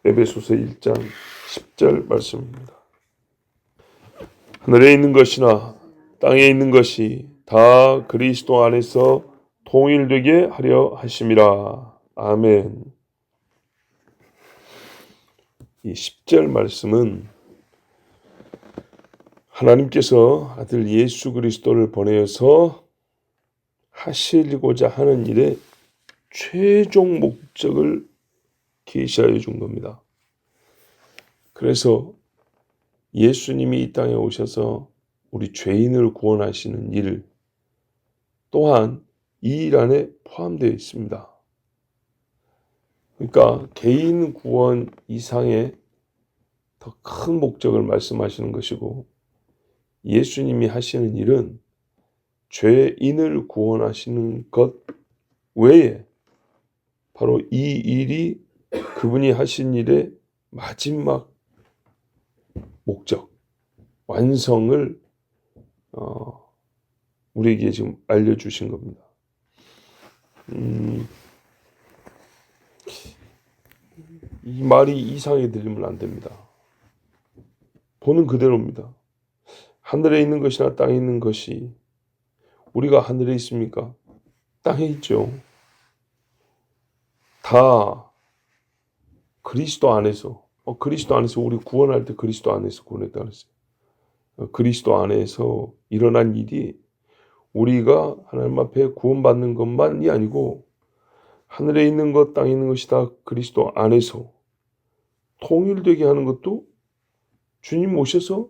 에베소서 1장 10절 말씀입니다. 하늘에 있는 것이나 땅에 있는 것이 다 그리스도 안에서 통일되게 하려 하심이라. 아멘. 이 10절 말씀은 하나님께서 아들 예수 그리스도를 보내어서 하시고자 하는 일의 최종 목적을 계시하여 준 겁니다. 그래서 예수님이 이 땅에 오셔서 우리 죄인을 구원하시는 일 또한 이 일 안에 포함되어 있습니다. 그러니까 개인 구원 이상의 더 큰 목적을 말씀하시는 것이고, 예수님이 하시는 일은 죄인을 구원하시는 것 외에 바로 이 일이 그분이 하신 일의 마지막 목적, 완성을 우리에게 지금 알려주신 겁니다. 이 말이 이상하게 들리면 안 됩니다. 보는 그대로입니다. 하늘에 있는 것이나 땅에 있는 것이, 우리가 하늘에 있습니까? 땅에 있죠. 다 그리스도 안에서, 그리스도 안에서 우리 구원할 때 그리스도 안에서 구원했다 그랬어요. 그리스도 안에서 일어난 일이 우리가 하나님 앞에 구원받는 것만이 아니고 하늘에 있는 것, 땅에 있는 것이 다 그리스도 안에서 통일되게 하는 것도 주님 오셔서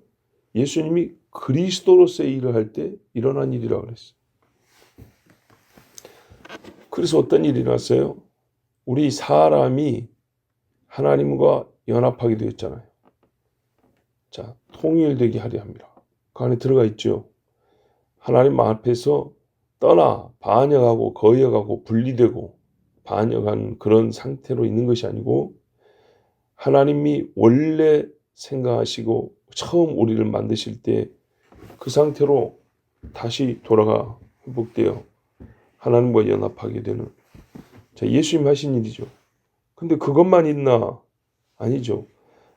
예수님이 그리스도로서의 일을 할 때 일어난 일이라고 그랬어요. 그래서 어떤 일이 났어요? 우리 사람이 하나님과 연합하게 되었잖아요. 자, 통일되게 하려 합니다. 그 안에 들어가 있죠. 하나님 앞에서 떠나 반역하고 거역하고 분리되고 반역한 그런 상태로 있는 것이 아니고, 하나님이 원래 생각하시고 처음 우리를 만드실 때 그 상태로 다시 돌아가 회복되어 하나님과 연합하게 되는, 자, 예수님 하신 일이죠. 근데 그것만 있나? 아니죠.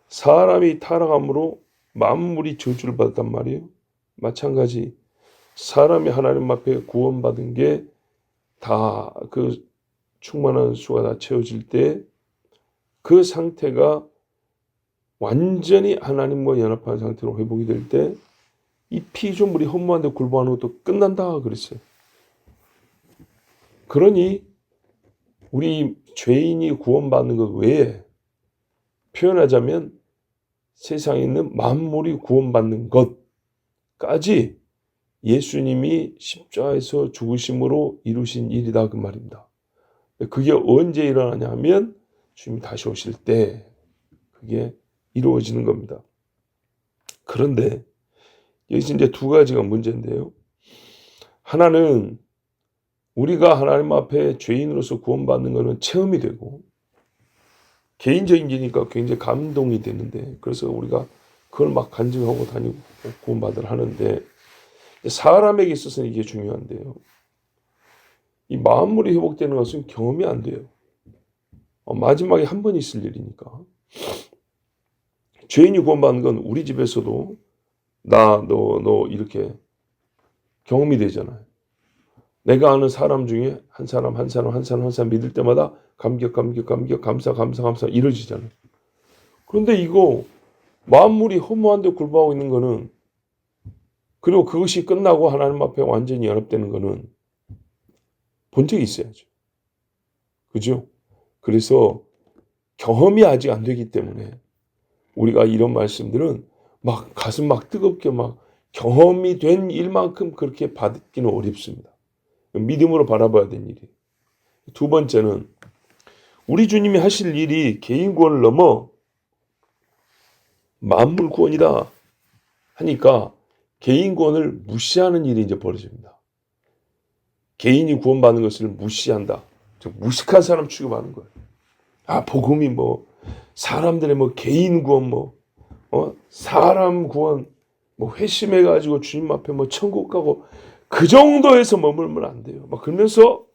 사람이 타락함으로 만물이 저주를 받았단 말이에요. 마찬가지 사람이 하나님 앞에 구원받은 게 다 그 충만한 수가 다 채워질 때 그 상태가 완전히 하나님과 연합한 상태로 회복이 될 때 이 피조물이 허무한데 굴복하는 것도 끝난다 그랬어요. 그러니 우리 죄인이 구원받는 것 외에 표현하자면 세상에 있는 만물이 구원받는 것까지 예수님이 십자가에서 죽으심으로 이루신 일이다 그 말입니다. 그게 언제 일어나냐 하면 주님이 다시 오실 때 그게 이루어지는 겁니다. 그런데 여기서 이제 두 가지가 문제인데요. 하나는 우리가 하나님 앞에 죄인으로서 구원받는 것은 체험이 되고 개인적인 일이니까 굉장히 감동이 되는데, 그래서 우리가 그걸 막 간증하고 다니고 구원받으려 하는데, 사람에게 있어서는 이게 중요한데요. 이 만물이 회복되는 것은 경험이 안 돼요. 마지막에 한 번 있을 일이니까. 죄인이 구원받는 건 우리 집에서도 나, 너 이렇게 경험이 되잖아요. 내가 아는 사람 중에 한 사람 믿을 때마다 감격, 감사 이루어지잖아요. 그런데 이거 만물이 허무한데 굴복하고 있는 거는, 그리고 그것이 끝나고 하나님 앞에 완전히 연합되는 거는 본 적이 있어야죠. 그죠? 그래서 경험이 아직 안 되기 때문에 우리가 이런 말씀들은 막 가슴 막 뜨겁게 막 경험이 된 일만큼 그렇게 받기는 어렵습니다. 믿음으로 바라봐야 되는 일이에요. 두 번째는 우리 주님이 하실 일이 개인 구원을 넘어 만물 구원이다 하니까 개인 구원을 무시하는 일이 이제 벌어집니다. 개인이 구원받는 것을 무시한다. 무식한 사람 취급하는 거예요. 복음이 사람들의 개인 구원 사람 구원 회심해가지고 주님 앞에 천국 가고 그 정도에서 머물면 안 돼요. 그러면서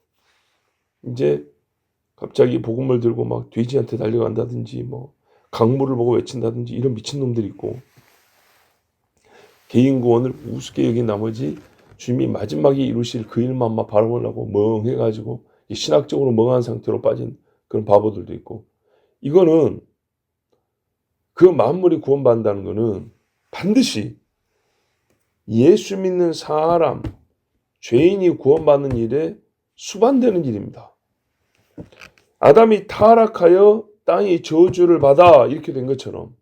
이제 갑자기 복음을 들고 돼지한테 달려간다든지 강물을 보고 외친다든지 이런 미친놈들이 있고, 개인 구원을 우습게 여긴 나머지 주님이 마지막에 이루실 그 일만 바라보려고 멍해가지고 신학적으로 멍한 상태로 빠진 그런 바보들도 있고, 이거는 그 만물이 구원받는다는 거는 반드시 예수 믿는 사람, 죄인이 구원받는 일에 수반되는 일입니다. 아담이 타락하여 땅이 저주를 받아 이렇게 된 것처럼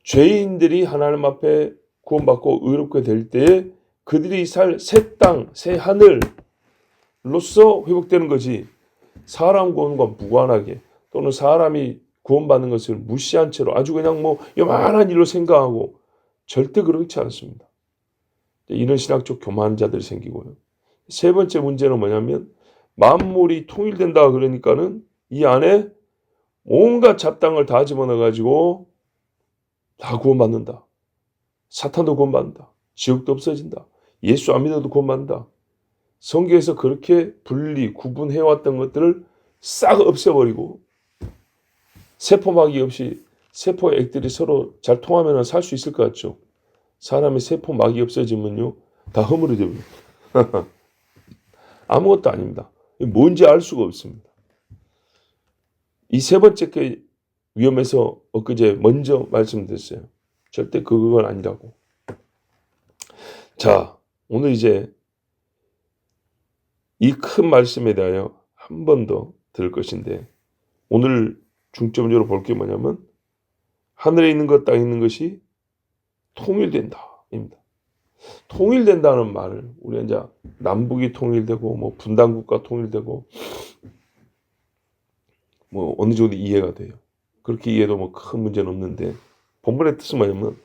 죄인들이 하나님 앞에 구원받고 의롭게 될 때에 그들이 살 새 땅, 새 하늘로서 회복되는 거지, 사람 구원과 무관하게 또는 사람이 구원받는 것을 무시한 채로 아주 그냥 요만한 일로 생각하고, 절대 그렇지 않습니다. 이런 신학적 교만자들이 생기고요. 세 번째 문제는 뭐냐면, 만물이 통일된다 그러니까는 이 안에 온갖 잡당을 다 집어넣어가지고 다 구원받는다. 사탄도 구원받는다. 지옥도 없어진다. 예수 안 믿어도 구원받는다. 성경에서 그렇게 구분해왔던 것들을 싹 없애버리고, 세포막이 없이 세포액들이 서로 잘 통하면 살 수 있을 것 같죠? 사람의 세포막이 없어지면요, 다 허물어져요. 아무것도 아닙니다. 뭔지 알 수가 없습니다. 이 세 번째 게 위험해서 엊그제 먼저 말씀드렸어요. 절대 그건 아니라고. 자, 오늘 이제 이 큰 말씀에 대하여 한 번 더 들을 것인데, 오늘 중점적으로 볼 게 뭐냐면, 하늘에 있는 것, 땅에 있는 것이 통일된다 입니다. 통일된다는 말을 우리 이제 남북이 통일되고 분단국가 통일되고 어느 정도 이해가 돼요. 그렇게 이해도 큰 문제는 없는데, 본문의 뜻은 뭐냐면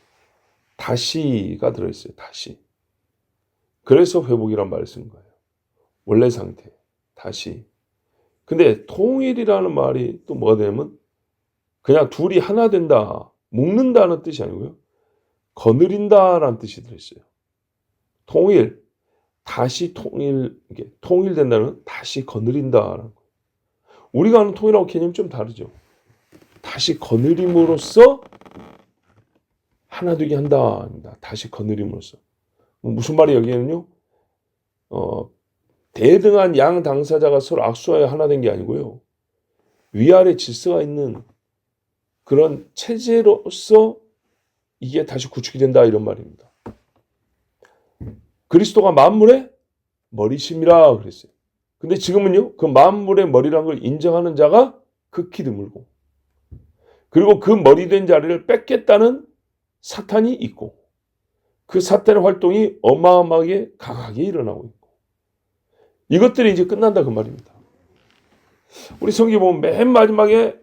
다시가 들어있어요. 다시. 그래서 회복이란 말을 쓴 거예요. 원래 상태, 다시. 근데 통일이라는 말이 또 뭐가 되냐면 그냥 둘이 하나 된다, 묶는다는 뜻이 아니고요, 거느린다라는 뜻이 들어있어요. 통일, 다시 통일된다는 다시 거느린다라는 거예요. 우리가 하는 통일하고 개념이 좀 다르죠. 다시 거느림으로써 하나 되게 한다. 다시 거느림으로써. 무슨 말이 여기에는요, 대등한 양 당사자가 서로 악수하여 하나 된 게 아니고요, 위아래 질서가 있는 그런 체제로서 이게 다시 구축이 된다, 이런 말입니다. 그리스도가 만물의 머리심이라 그랬어요. 근데 지금은요, 그 만물의 머리라는 걸 인정하는 자가 극히 드물고, 그리고 그 머리 된 자리를 뺏겠다는 사탄이 있고, 그 사탄의 활동이 어마어마하게 강하게 일어나고 있고, 이것들이 이제 끝난다 그 말입니다. 우리 성경 보면 맨 마지막에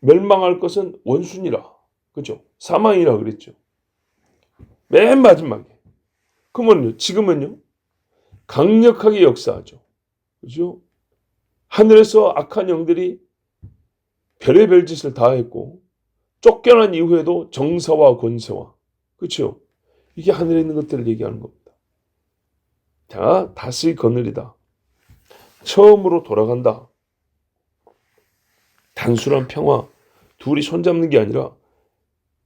멸망할 것은 원순이라, 그죠? 사망이라 그랬죠. 맨 마지막에. 그러면요, 지금은요, 강력하게 역사하죠. 그죠? 하늘에서 악한 영들이 별의별 짓을 다 했고, 쫓겨난 이후에도 정사와 권세와, 그렇죠? 이게 하늘에 있는 것들을 얘기하는 겁니다. 자, 다시 거느리다. 처음으로 돌아간다. 단순한 평화, 둘이 손잡는 게 아니라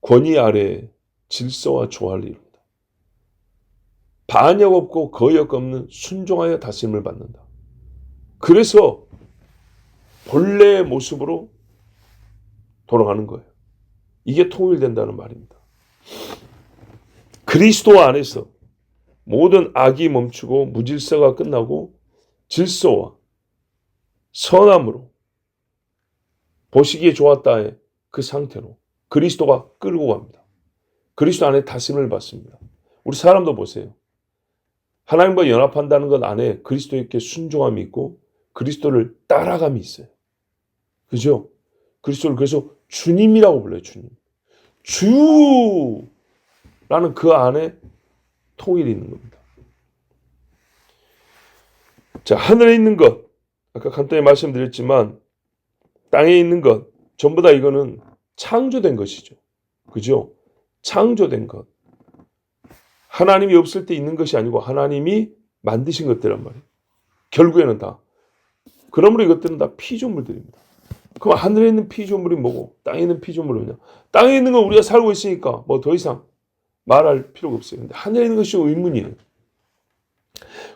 권위 아래 질서와 조화를 이룬다. 반역 없고 거역 없는 순종하여 다스림을 받는다. 그래서 본래의 모습으로 돌아가는 거예요. 이게 통일된다는 말입니다. 그리스도 안에서 모든 악이 멈추고 무질서가 끝나고 질서와 선함으로 보시기에 좋았다의 그 상태로 그리스도가 끌고 갑니다. 그리스도 안에 다스림을 받습니다. 우리 사람도 보세요. 하나님과 연합한다는 것 안에 그리스도에게 순종함이 있고 그리스도를 따라감이 있어요. 그죠? 그리스도를 그래서 주님이라고 불러요. 주님. 주라는 그 안에 통일이 있는 겁니다. 자, 하늘에 있는 것, 아까 간단히 말씀드렸지만 땅에 있는 것, 전부 다 이거는 창조된 것이죠. 그죠? 창조된 것. 하나님이 없을 때 있는 것이 아니고 하나님이 만드신 것들란 말이에요. 결국에는 다. 그러므로 이것들은 다 피조물들입니다. 그럼 하늘에 있는 피조물이 뭐고 땅에 있는 피조물이 뭐냐? 땅에 있는 건 우리가 살고 있으니까 뭐 더 이상 말할 필요가 없어요. 근데 하늘에 있는 것이 의문이에요.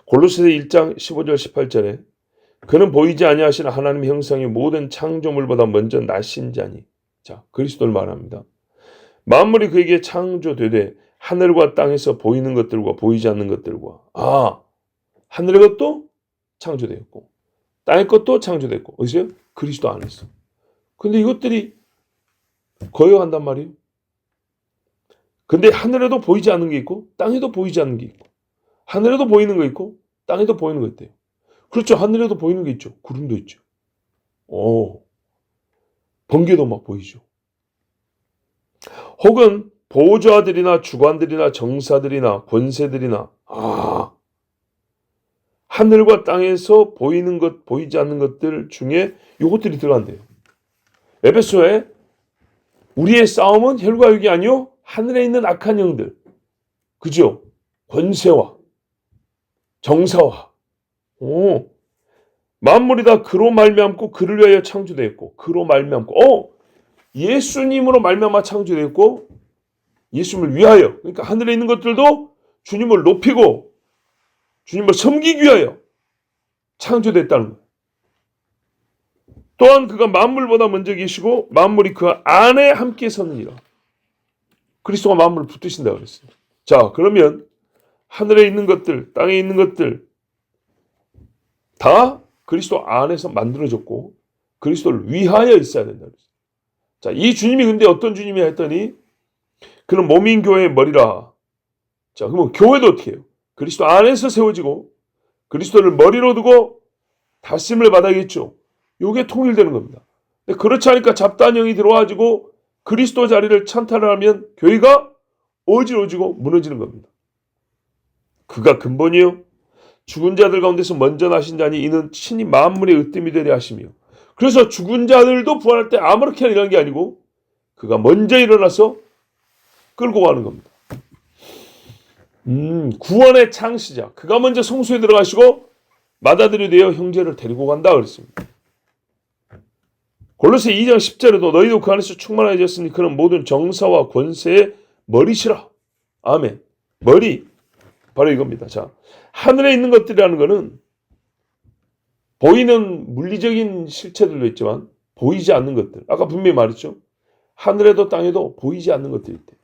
골로새서 1장 15절 18절에 그는 보이지 아니하시는 하나님의 형상이 모든 창조물보다 먼저 나신 자니. 자, 그리스도를 말합니다. 만물이 그에게 창조되되 하늘과 땅에서 보이는 것들과 보이지 않는 것들과 하늘의 것도 창조되었고 땅의 것도 창조됐고 어디서요? 그리스도 안에서. 근데 이것들이 거여간단 말이에요. 근데 하늘에도 보이지 않는 게 있고 땅에도 보이지 않는 게 있고 하늘에도 보이는 거 있고 땅에도 보이는 거 있대요. 그렇죠. 하늘에도 보이는 게 있죠. 구름도 있죠. 번개도 막 보이죠. 혹은 보좌들이나 주관들이나 정사들이나 권세들이나 하늘과 땅에서 보이는 것, 보이지 않는 것들 중에 이것들이 들어간대요. 에베소에 우리의 싸움은 혈과 육이 아니요 하늘에 있는 악한 영들, 그죠? 권세와 정사와 만물이 다 그로 말미암고 그를 위하여 창조되었고 그로 말미암고 예수님으로 말미암아 창조되었고 예수님을 위하여, 그러니까 하늘에 있는 것들도 주님을 높이고 주님을 섬기기 위하여 창조됐다는 거예요. 또한 그가 만물보다 먼저 계시고 만물이 그 안에 함께 서느니라. 그리스도가 만물을 붙드신다고 그랬어요. 자, 그러면 하늘에 있는 것들, 땅에 있는 것들 다 그리스도 안에서 만들어졌고 그리스도를 위하여 있어야 된다 그랬어요. 자, 이 주님이 근데 어떤 주님이야 했더니 그는 몸인 교회의 머리라. 자, 그러면 교회도 어떻게 해요? 그리스도 안에서 세워지고 그리스도를 머리로 두고 다스림을 받아야겠죠. 이게 통일되는 겁니다. 근데 그렇지 않으니까 잡다한 영이 들어와가지고 그리스도 자리를 찬탈하면 교회가 어지러지고 무너지는 겁니다. 그가 근본이요. 죽은 자들 가운데서 먼저 나신 자니 이는 친히 만물의 으뜸이 되려 하시며. 그래서 죽은 자들도 부활할 때 아무렇게나 일어나는 게 아니고 그가 먼저 일어나서 끌고 가는 겁니다. 구원의 창시자. 그가 먼저 성소에 들어가시고 맏아들이 되어 형제를 데리고 간다 그랬습니다. 골로새 2장 10절에도 너희도 그 안에서 충만해졌으니 그는 모든 정사와 권세의 머리시라. 아멘. 머리. 바로 이겁니다. 자, 하늘에 있는 것들이라는 것은 보이는 물리적인 실체들도 있지만 보이지 않는 것들. 아까 분명히 말했죠. 하늘에도 땅에도 보이지 않는 것들이 있대.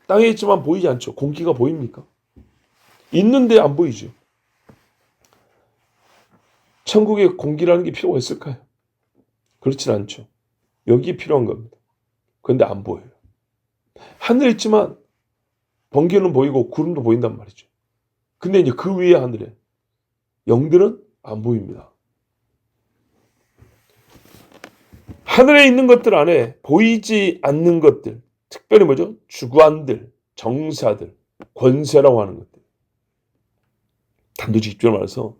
땅에 있지만 보이지 않죠. 공기가 보입니까? 있는데 안 보이죠. 천국에 공기라는 게 필요가 있을까요? 그렇진 않죠. 여기 필요한 겁니다. 그런데 안 보여요. 하늘에 있지만 번개는 보이고 구름도 보인단 말이죠. 근데 이제 그 위에 하늘에 영들은 안 보입니다. 하늘에 있는 것들 안에 보이지 않는 것들, 특별히 뭐죠? 주관들, 정사들, 권세라고 하는 것들. 단도직입적으로 말해서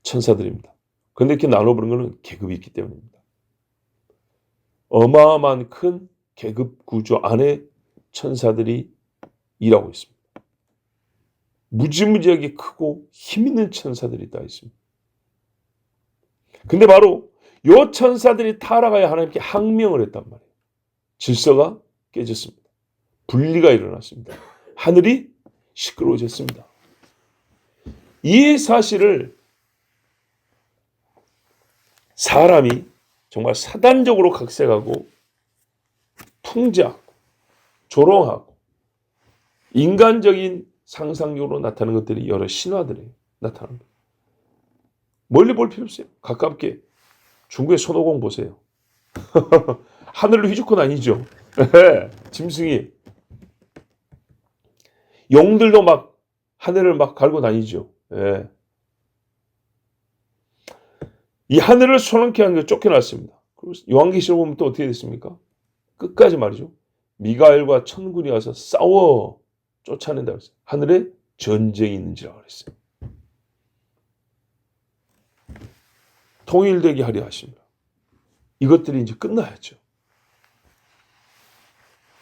천사들입니다. 그런데 이렇게 나눠보는 것은 계급이 있기 때문입니다. 어마어마한 큰 계급 구조 안에 천사들이 일하고 있습니다. 무지무지하게 크고 힘있는 천사들이 다 있습니다. 근데 바로 이 천사들이 타락하여 하나님께 항명을 했단 말이에요. 질서가 깨졌습니다. 분리가 일어났습니다. 하늘이 시끄러워졌습니다. 이 사실을 사람이 정말 사단적으로 각색하고 풍자하고 조롱하고 인간적인 상상력으로 나타나는 것들이 여러 신화들에 나타납니다. 멀리 볼 필요 없어요. 가깝게 중국의 손오공 보세요. 하늘을 휘젓고 다니죠. 짐승이. 용들도 막 하늘을 막 갈고 다니죠. 이 하늘을 소란케 하는 게 쫓겨났습니다. 요한계시록 보면 또 어떻게 됐습니까? 끝까지 말이죠. 미가엘과 천군이 와서 싸워 쫓아낸다 그랬어요. 하늘에 전쟁이 있는지라 그랬어요. 통일되게 하려 하십니다. 이것들이 이제 끝나야죠.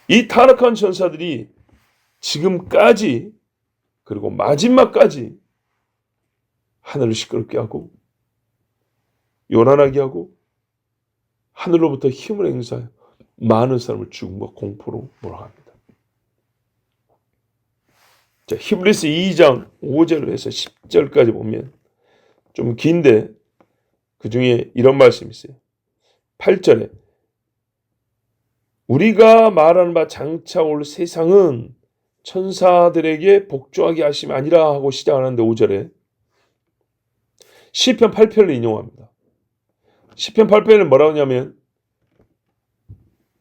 이 타락한 천사들이 지금까지 그리고 마지막까지 하늘을 시끄럽게 하고 요란하게 하고 하늘로부터 힘을 행사하여 많은 사람을 죽음과 공포로 몰아갑니다. 자, 히브리서 2장 5절에서 10절까지 보면 좀 긴데 그 중에 이런 말씀이 있어요. 8절에 우리가 말하는 바 장차 올 세상은 천사들에게 복종하게 하심이 아니라 하고 시작하는데 5절에 시편 8편을 인용합니다. 시편 8편은 뭐라고 하냐면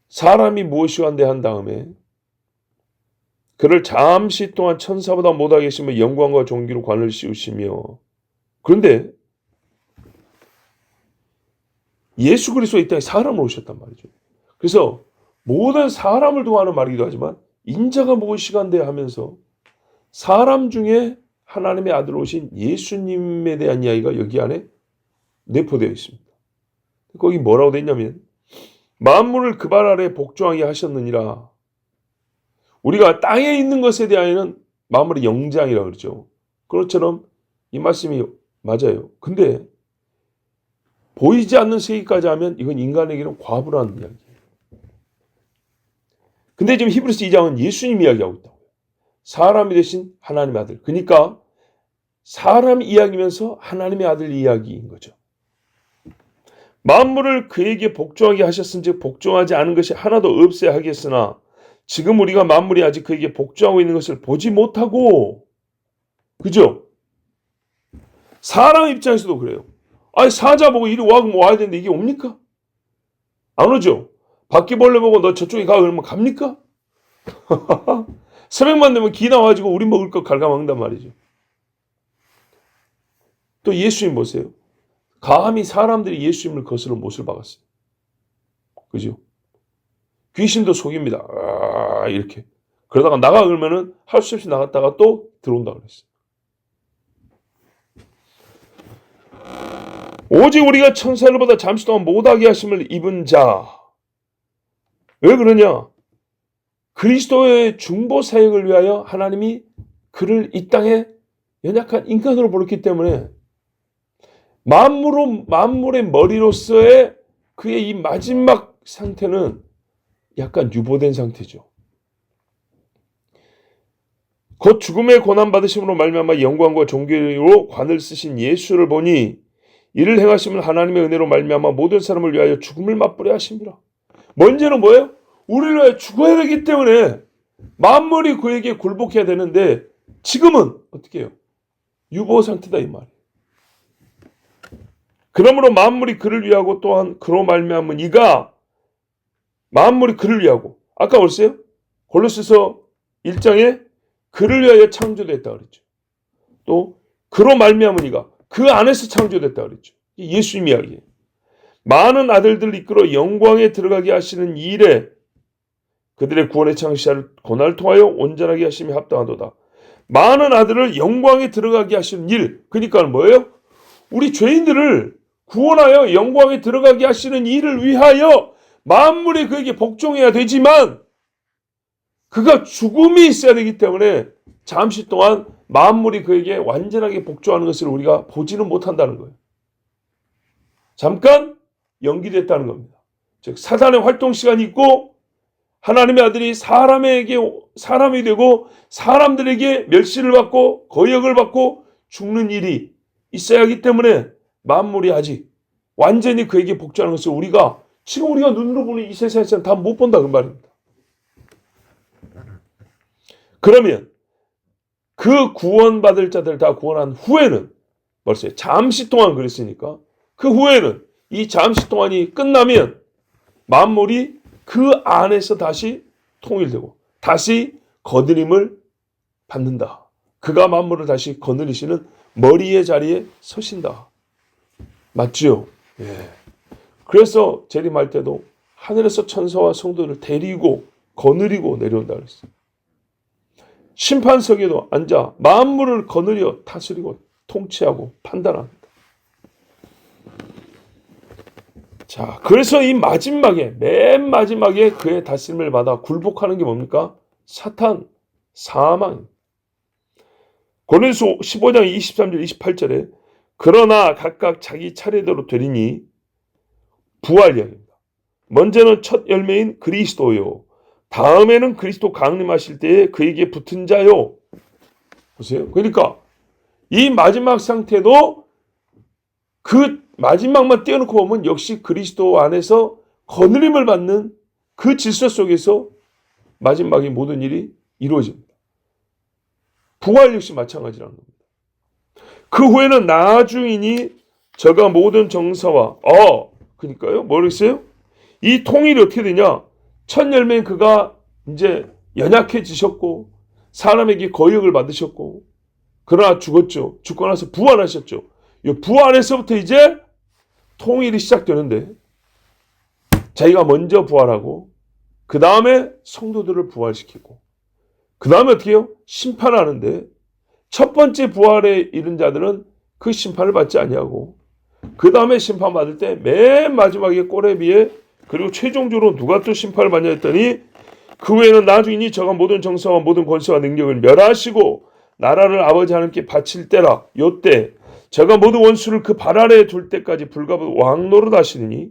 사람이 무엇이오 한데 한 다음에 그를 잠시 동안 천사보다 못하게 하시며 영광과 존귀로 관을 씌우시며 그런데 예수 그리스도 이 땅에 사람으로 오셨단 말이죠. 그래서 모든 사람을 통하는 말이기도 하지만 인자가 무엇이간데 하면서 사람 중에 하나님의 아들 오신 예수님에 대한 이야기가 여기 안에 내포되어 있습니다. 거기 뭐라고 되어 있냐면 만물을 그 발 아래 복종하게 하셨느니라. 우리가 땅에 있는 것에 대하여는 만물의 영장이라고 그러죠. 그것처럼 이 말씀이 맞아요. 근데 보이지 않는 세계까지 하면 이건 인간에게는 과부라는 이야기예요. 근데 지금 히브리서 2장은 예수님 이야기하고 있다고요. 사람이 되신 하나님의 아들. 그러니까 사람 이야기면서 하나님의 아들 이야기인 거죠. 만물을 그에게 복종하게 하셨은즉 복종하지 않은 것이 하나도 없어야 하겠으나 지금 우리가 만물이 아직 그에게 복종하고 있는 것을 보지 못하고 그죠? 사람 입장에서도 그래요. 아니 사자 보고 이리 와야 되는데 이게 옵니까? 안 오죠? 바퀴벌레 보고 너 저쪽에 가 그러면 갑니까? 새벽만 되면 기 나와가지고 우리 먹을 거 갉아먹는단 말이죠. 또 예수님 보세요. 감히 사람들이 예수님을 거스러 못을 박았어요. 그죠? 귀신도 속입니다. 이렇게. 그러다가 나가 그러면은 할 수 없이 나갔다가 또 들어온다 그랬어요. 오직 우리가 천사들보다 잠시 동안 못하게 하심을 입은 자. 왜 그러냐? 그리스도의 중보 사역을 위하여 하나님이 그를 이 땅에 연약한 인간으로 부르기 때문에 만물의 머리로서의 그의 이 마지막 상태는 약간 유보된 상태죠. 곧 죽음의 고난받으심으로 말미암아 영광과 존귀로 관을 쓰신 예수를 보니 이를 행하심은 하나님의 은혜로 말미암아 모든 사람을 위하여 죽음을 맛보려 하심이라. 먼저는 뭐예요? 우리를 위하여 죽어야 되기 때문에 만물이 그에게 굴복해야 되는데 지금은 어떻게 해요? 유보 상태다 이 말이에요. 그러므로 만물이 그를 위하고 또한 그로 말미암은 이가 만물이 그를 위하고 아까 벌써요? 골로새서 1장에 그를 위하여 창조됐다 그랬죠. 또 그로 말미암은 이가 그 안에서 창조됐다 그랬죠. 예수님 이야기예요. 많은 아들들을 이끌어 영광에 들어가게 하시는 일에 그들의 구원의 창시할 고난을 통하여 온전하게 하심이 합당하도다. 많은 아들을 영광에 들어가게 하시는 일. 그러니까 뭐예요? 우리 죄인들을 구원하여 영광에 들어가게 하시는 일을 위하여 만물이 그에게 복종해야 되지만 그가 죽음이 있어야 되기 때문에 잠시 동안 만물이 그에게 완전하게 복종하는 것을 우리가 보지는 못한다는 거예요. 잠깐 연기됐다는 겁니다. 즉 사단의 활동 시간이 있고 하나님의 아들이 사람이 되고 사람들에게 멸시를 받고 거역을 받고 죽는 일이 있어야 하기 때문에 만물이 아직 완전히 그에게 복종하는 것을 지금 우리가 눈으로 보는 이 세상에서는 다 못 본다 그 말입니다. 그러면 그 구원받을 자들 다 구원한 후에는 벌써 잠시 동안 그랬으니까 그 후에는 이 잠시 동안이 끝나면 만물이 그 안에서 다시 통일되고 다시 거느림을 받는다. 그가 만물을 다시 거느리시는 머리의 자리에 서신다. 맞죠? 예. 그래서 재림할 때도 하늘에서 천사와 성도를 데리고 거느리고 내려온다 그랬어요. 심판석에도 앉아 만물을 거느려 다스리고 통치하고 판단합니다. 자, 그래서 이 맨 마지막에 그의 다스림을 받아 굴복하는 게 뭡니까? 사탄, 사망. 고린도서 15장 23절 28절에 그러나 각각 자기 차례대로 되리니 부활 이야기입니다. 먼저는 첫 열매인 그리스도요. 다음에는 그리스도 강림하실 때에 그에게 붙은 자요. 보세요. 그러니까 이 마지막 상태도 그 마지막만 떼어놓고 보면 역시 그리스도 안에서 거느림을 받는 그 질서 속에서 마지막에 모든 일이 이루어집니다. 부활 역시 마찬가지라는 겁니다. 그 후에는 나중이니 저가 모든 정사와 그러니까요. 뭐랬어요? 이 통일이 어떻게 되냐? 첫 열매인 그가 이제 연약해지셨고 사람에게 거역을 받으셨고 그러나 죽었죠. 죽고 나서 부활하셨죠. 이 부활에서부터 이제 통일이 시작되는데 자기가 먼저 부활하고 그 다음에 성도들을 부활시키고 그 다음에 어떻게 해요? 심판하는데 첫 번째 부활에 이른 자들은 그 심판을 받지 아니하고 그 다음에 심판받을 때 맨 마지막에 꼬레비에 그리고 최종적으로 누가 또 심판을 받냐 했더니 그 후에는 나중이니 저가 모든 정사와 모든 권세와 능력을 멸하시고 나라를 아버지 하나님께 바칠 때라. 요때 저가 모든 원수를 그 발 아래에 둘 때까지 불가분 왕노릇 하시니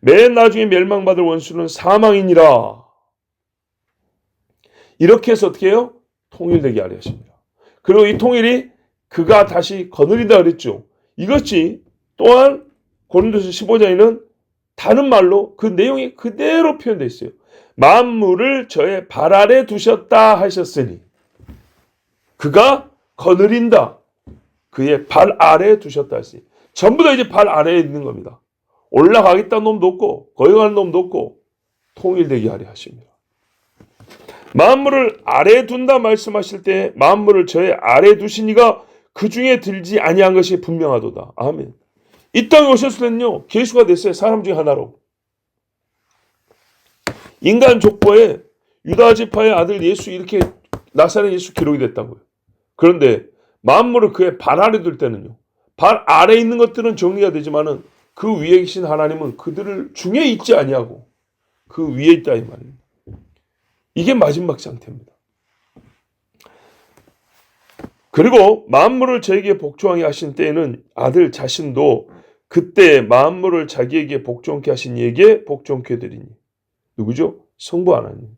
맨 나중에 멸망받을 원수는 사망이니라. 이렇게 해서 어떻게 해요? 통일되게 하려 하십니다. 그리고 이 통일이 그가 다시 거느린다 그랬죠. 이것이 또한 고린도서 15장에는 다른 말로 그 내용이 그대로 표현되어 있어요. 만물을 저의 발 아래 두셨다 하셨으니 그가 거느린다. 그의 발 아래에 두셨다 했으니 전부 다 이제 발 아래에 있는 겁니다. 올라가겠다는 놈도 없고 거역하는 놈도 없고 통일되게 하려 하십니다. 만물을 아래에 둔다 말씀하실 때 만물을 저의 아래에 두시니가 그 중에 들지 아니한 것이 분명하도다. 아멘. 이 땅에 오셨을 때는요. 계수가 됐어요. 사람 중에 하나로. 인간 족보에 유다 지파의 아들 예수 이렇게 나사렛 예수 기록이 됐다고요. 그런데 만물을 그의 발 아래 둘 때는요. 발 아래 있는 것들은 정리가 되지만은 그 위에 계신 하나님은 그들을 중에 있지 아니하고 그 위에 있다 이 말입니다. 이게 마지막 상태입니다. 그리고 만물을 저에게 복종하게 하신 때에는 아들 자신도 그때 만물을 자기에게 복종케 하신 이에게 복종케 되리니. 누구죠? 성부 하나님.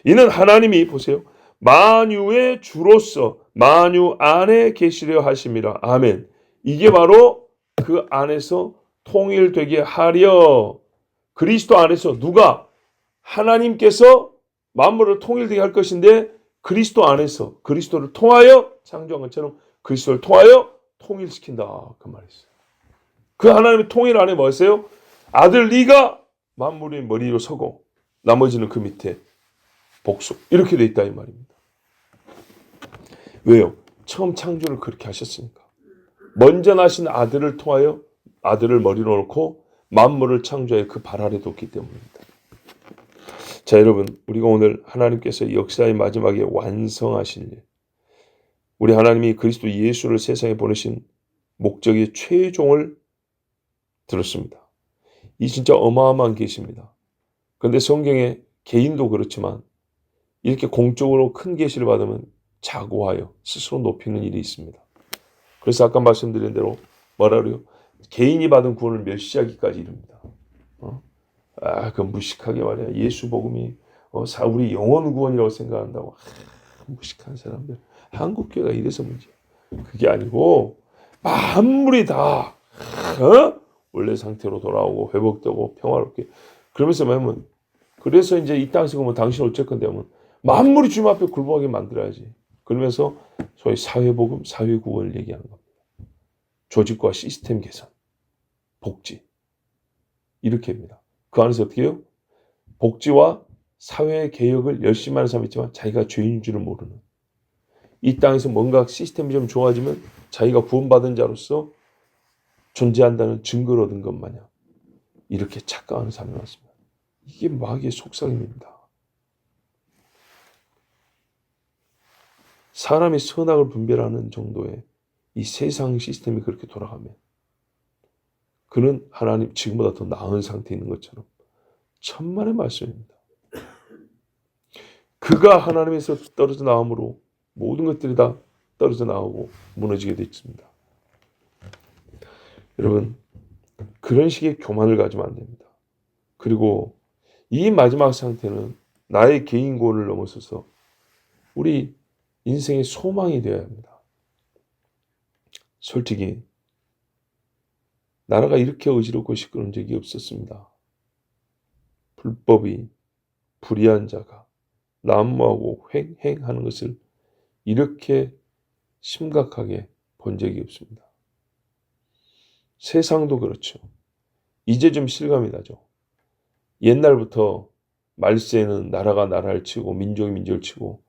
이는 하나님이 보세요. 만유의 주로서 만유 안에 계시려 하심이라. 아멘. 이게 바로 그 안에서 통일되게 하려. 그리스도 안에서 누가? 하나님께서 만물을 통일되게 할 것인데 그리스도 안에서 그리스도를 통하여 창조한 것처럼 그리스도를 통하여 통일시킨다. 그 말이었어요. 그 하나님의 통일 안에 뭐였어요? 아들 네가 만물의 머리로 서고 나머지는 그 밑에 복수. 이렇게 돼 있다 이 말입니다. 왜요? 처음 창조를 그렇게 하셨으니까. 먼저 나신 아들을 통하여 아들을 머리로 놓고 만물을 창조해 그 발 아래 뒀기 때문입니다. 자 여러분 우리가 오늘 하나님께서 역사의 마지막에 완성하실 일 우리 하나님이 그리스도 예수를 세상에 보내신 목적의 최종을 들었습니다. 이 진짜 어마어마한 계시입니다. 그런데 성경에 개인도 그렇지만 이렇게 공적으로 큰 계시를 받으면 자고하여 스스로 높이는 일이 있습니다. 그래서 아까 말씀드린 대로 뭐라 그래요? 개인이 받은 구원을 멸시하기까지 이릅니다. 그 무식하게 말이야. 예수 복음이 우리 영혼 구원이라고 생각한다고. 무식한 사람들. 한국교회가 이래서 문제야. 그게 아니고 만물이 다 원래 상태로 돌아오고 회복되고 평화롭게 그러면서 뭐냐면 그래서 이제 이 땅에서 보면 당신 어쩔 건데 하면 만물이 주님 앞에 굴복하게 만들어야지. 그러면서 소위 사회복음, 사회구원을 얘기하는 겁니다. 조직과 시스템 개선, 복지 이렇게 합니다. 그 안에서 어떻게 해요? 복지와 사회 개혁을 열심히 하는 사람이 있지만 자기가 죄인 줄을 모르는 이 땅에서 뭔가 시스템이 좀 좋아지면 자기가 구원받은 자로서 존재한다는 증거를 얻은 것 마냥 이렇게 착각하는 사람이 많습니다. 이게 마귀의 속삭임입니다. 사람이 선악을 분별하는 정도의 이 세상 시스템이 그렇게 돌아가면 그는 하나님 지금보다 더 나은 상태에 있는 것처럼 천만의 말씀입니다. 그가 하나님에서 떨어져 나옴으로 모든 것들이 다 떨어져 나오고 무너지게 됐습니다. 여러분 그런 식의 교만을 가지면 안 됩니다. 그리고 이 마지막 상태는 나의 개인권을 넘어서서 우리 인생의 소망이 되어야 합니다. 솔직히 나라가 이렇게 어지럽고 시끄러운 적이 없었습니다. 불법이 불의한 자가 난무하고 횡행하는 것을 이렇게 심각하게 본 적이 없습니다. 세상도 그렇죠. 이제 좀 실감이 나죠. 옛날부터 말세는 나라가 나라를 치고 민족이 민족을 치고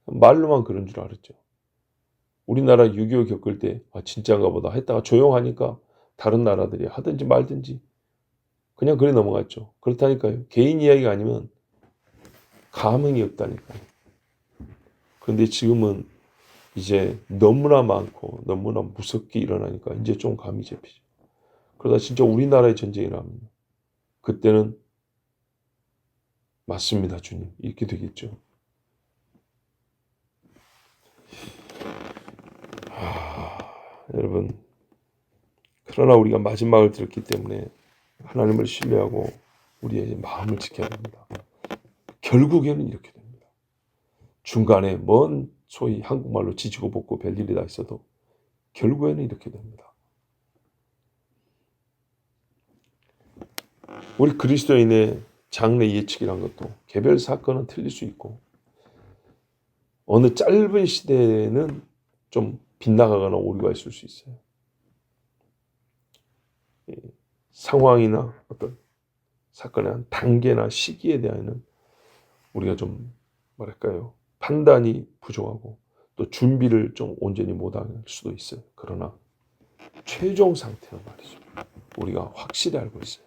말로만 그런 줄 알았죠. 우리나라 6.25 겪을 때 진짜인가 보다 했다가 조용하니까 다른 나라들이 하든지 말든지 그냥 그래 넘어갔죠. 그렇다니까요. 개인 이야기가 아니면 감흥이 없다니까요. 그런데 지금은 이제 너무나 많고 너무나 무섭게 일어나니까 이제 좀 감이 잡히죠. 그러다 진짜 우리나라의 전쟁이 나면 그때는 맞습니다, 주님. 이렇게 되겠죠. 여러분, 그러나 우리가 마지막을 들었기 때문에 하나님을 신뢰하고 우리의 마음을 지켜야 됩니다. 결국에는 이렇게 됩니다. 중간에 뭔 소위 한국말로 지지고 볶고 별일이 다 있어도 결국에는 이렇게 됩니다. 우리 그리스도인의 장래 예측이란 것도 개별 사건은 틀릴 수 있고 어느 짧은 시대에는 좀 빗나가거나 오류가 있을 수 있어요. 상황이나 어떤 사건의 한 단계나 시기에 대해서는 우리가 좀 뭐랄까요, 판단이 부족하고 또 준비를 좀 온전히 못할 수도 있어요. 그러나 최종 상태는 말이죠, 우리가 확실히 알고 있어요.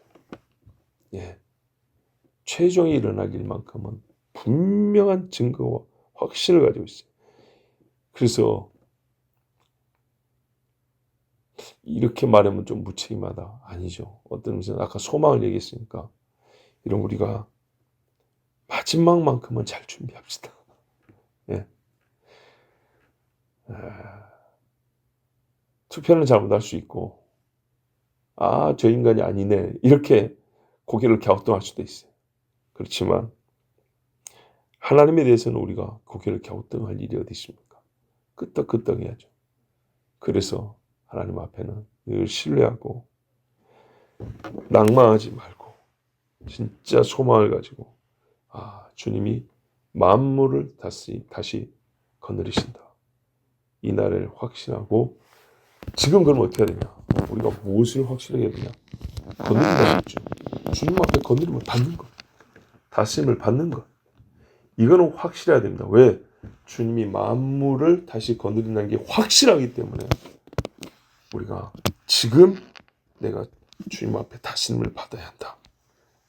최종이 일어날 일만큼은 분명한 증거와 확신을 가지고 있어요. 그래서 이렇게 말하면 좀 무책임하다. 아니죠. 어떤 의미에서는 아까 소망을 얘기했으니까 이런 우리가 마지막만큼은 잘 준비합시다. 투표는 잘못할 수 있고 저 인간이 아니네 이렇게 고개를 갸우뚱할 수도 있어요. 그렇지만 하나님에 대해서는 우리가 고개를 갸우뚱할 일이 어디 있습니까? 끄떡끄떡 해야죠. 그래서 하나님 앞에는 늘 신뢰하고 낭만하지 말고 진짜 소망을 가지고 주님이 만물을 다시 거느리신다. 이 날을 확신하고 지금 그럼 어떻게 해야 되냐? 우리가 무엇을 확실하게 해야 되냐? 거느린다 했죠. 주님 앞에 거느림을 받는 것. 다스림을 받는 것. 이거는 확실해야 됩니다. 왜? 주님이 만물을 다시 거느린다는 게 확실하기 때문에 우리가 지금 내가 주님 앞에 다스림을 받아야 한다.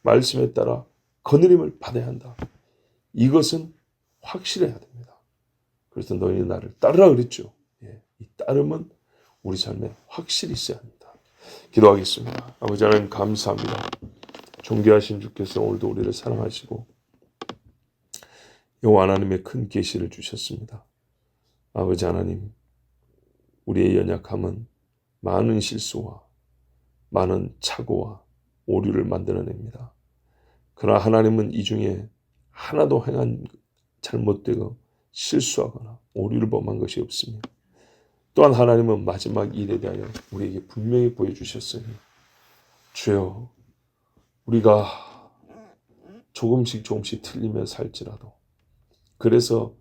말씀에 따라 거느림을 받아야 한다. 이것은 확실해야 됩니다. 그래서 너희는 나를 따르라 그랬죠. 이 따름은 우리 삶에 확실히 있어야 합니다. 기도하겠습니다. 아버지 하나님 감사합니다. 존귀하신 주께서 오늘도 우리를 사랑하시고 여호와 하나님의 큰 계시를 주셨습니다. 아버지 하나님, 우리의 연약함은 많은 실수와 많은 착오와 오류를 만들어냅니다. 그러나 하나님은 이 중에 하나도 잘못되고 실수하거나 오류를 범한 것이 없습니다. 또한 하나님은 마지막 일에 대하여 우리에게 분명히 보여주셨으니 주여, 우리가 조금씩 틀리며 살지라도 그래서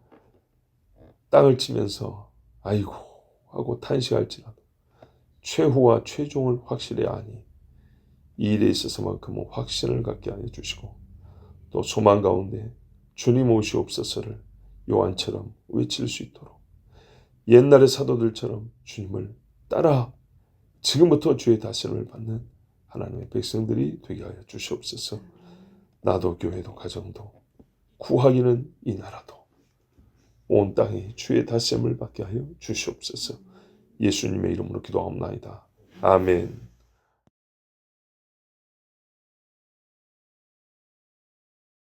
땅을 치면서 아이고 하고 탄식할지라도 최후와 최종을 확실해야 하니 이 일에 있어서만큼은 확신을 갖게 하여 주시고 또 소망 가운데 주님 오시옵소서를 요한처럼 외칠 수 있도록 옛날의 사도들처럼 주님을 따라 지금부터 주의 다스림을 받는 하나님의 백성들이 되게 하여 주시옵소서. 나도 교회도 가정도 구하기는 이 나라도 온 땅에 주의 다스림을 받게 하여 주시옵소서. 예수님의 이름으로 기도하옵나이다. 아멘.